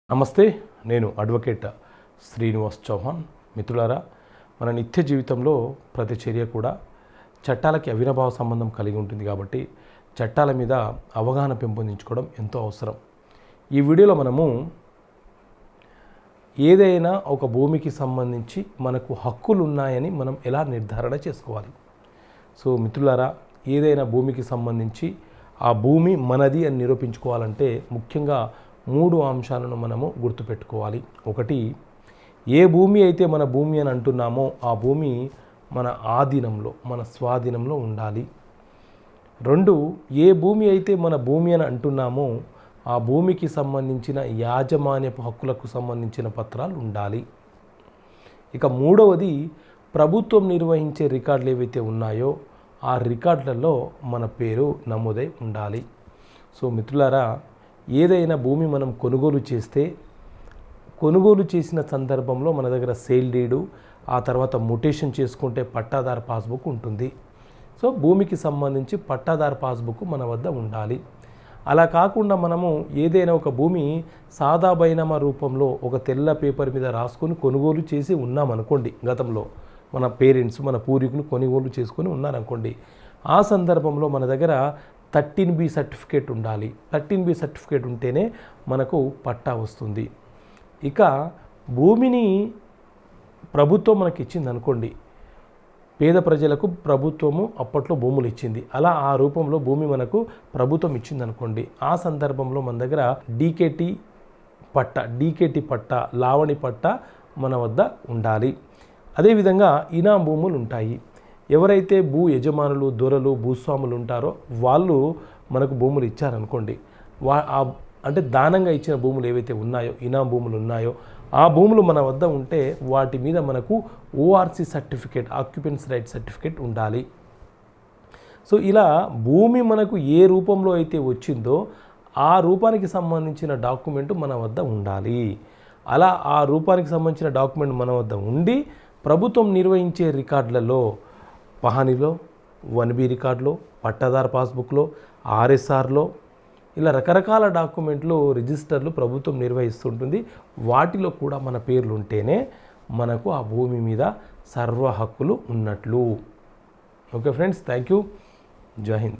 నమస్తే, నేను అడ్వకేట్ శ్రీనివాస్ చౌహాన్. మిత్రులారా, మన నిత్య జీవితంలో ప్రతి చర్య కూడా చట్టాలకి అవినాభావ సంబంధం కలిగి ఉంటుంది. కాబట్టి చట్టాల మీద అవగాహన పెంపొందించుకోవడం ఎంతో అవసరం. ఈ వీడియోలో మనము ఏదైనా ఒక భూమికి సంబంధించి మనకు హక్కులు ఉన్నాయని మనం ఎలా నిర్ధారణ చేసుకోవాలి. సో మిత్రులారా, ఏదైనా భూమికి సంబంధించి ఆ భూమి మనది అని నిరూపించుకోవాలంటే ముఖ్యంగా 3 అంశాలను మనము గుర్తుపెట్టుకోవాలి. ఒకటి, ఏ భూమి అయితే మన భూమి అని అంటున్నామో ఆ భూమి మన ఆధీనంలో, మన స్వాధీనంలో ఉండాలి. 2, ఏ భూమి అయితే మన భూమి అని అంటున్నామో ఆ భూమికి సంబంధించిన యాజమాన్యపు హక్కులకు సంబంధించిన పత్రాలు ఉండాలి. ఇక 3వది, ప్రభుత్వం నిర్వహించే రికార్డులు ఏవైతే ఉన్నాయో ఆ రికార్డులలో మన పేరు నమోదై ఉండాలి. సో మిత్రులారా, ఏదైనా భూమి మనం కొనుగోలు చేస్తే కొనుగోలు చేసిన సందర్భంలో మన దగ్గర సేల్ డీడు, ఆ తర్వాత మొటేషన్ చేసుకుంటే పట్టాదారు పాస్బుక్ ఉంటుంది. సో భూమికి సంబంధించి పట్టాదారు పాస్బుక్ మన వద్ద ఉండాలి. అలా కాకుండా మనము ఏదైనా ఒక భూమి సాదా బైనామా రూపంలో ఒక తెల్ల పేపర్ మీద రాసుకొని కొనుగోలు చేసి ఉన్నామనుకోండి, గతంలో మన పేరెంట్స్, మన పూర్వీకులు కొనుగోలు చేసుకొని ఉన్నారనుకోండి, ఆ సందర్భంలో మన దగ్గర 13B సర్టిఫికేట్ ఉండాలి. 13B సర్టిఫికేట్ ఉంటేనే మనకు పట్టా వస్తుంది. ఇక భూమిని ప్రభుత్వం మనకి ఇచ్చింది అనుకోండి, పేద ప్రజలకు ప్రభుత్వము అప్పట్లో భూములు ఇచ్చింది, అలా ఆ రూపంలో భూమి మనకు ప్రభుత్వం ఇచ్చింది అనుకోండి, ఆ సందర్భంలో మన దగ్గర డీకేటీ పట్టా, లావణి పట్టా మన వద్ద ఉండాలి. అదేవిధంగా ఇనాం భూములు ఉంటాయి. ఎవరైతే భూ యజమానులు, దొరలు, భూస్వాములు ఉంటారో వాళ్ళు మనకు భూములు ఇచ్చారనుకోండి, అంటే దానంగా ఇచ్చిన భూములు ఏవైతే ఉన్నాయో, ఇనాం భూములు ఉన్నాయో ఆ భూములు మన వద్ద ఉంటే వాటి మీద మనకు ORC certificate, occupancy right certificate ఉండాలి. సో ఇలా భూమి మనకు ఏ రూపంలో అయితే వచ్చిందో ఆ రూపానికి సంబంధించిన డాక్యుమెంట్ మన వద్ద ఉండాలి. అలా ఆ రూపానికి సంబంధించిన డాక్యుమెంట్ మన వద్ద ఉండి ప్రభుత్వం నిర్వహించే రికార్డులలో, పహానీలో, 1B రికార్డులో, పట్టాదారు పాస్బుక్లో, ఆర్ఎస్ఆర్లో, ఇలా రకరకాల డాక్యుమెంట్లు, రిజిస్టర్లు ప్రభుత్వం నిర్వహిస్తుంటుంది. వాటిలో కూడా మన పేర్లు ఉంటేనే మనకు ఆ భూమి మీద సర్వ హక్కులు ఉన్నట్లు. Okay friends, thank you. జై హింద్.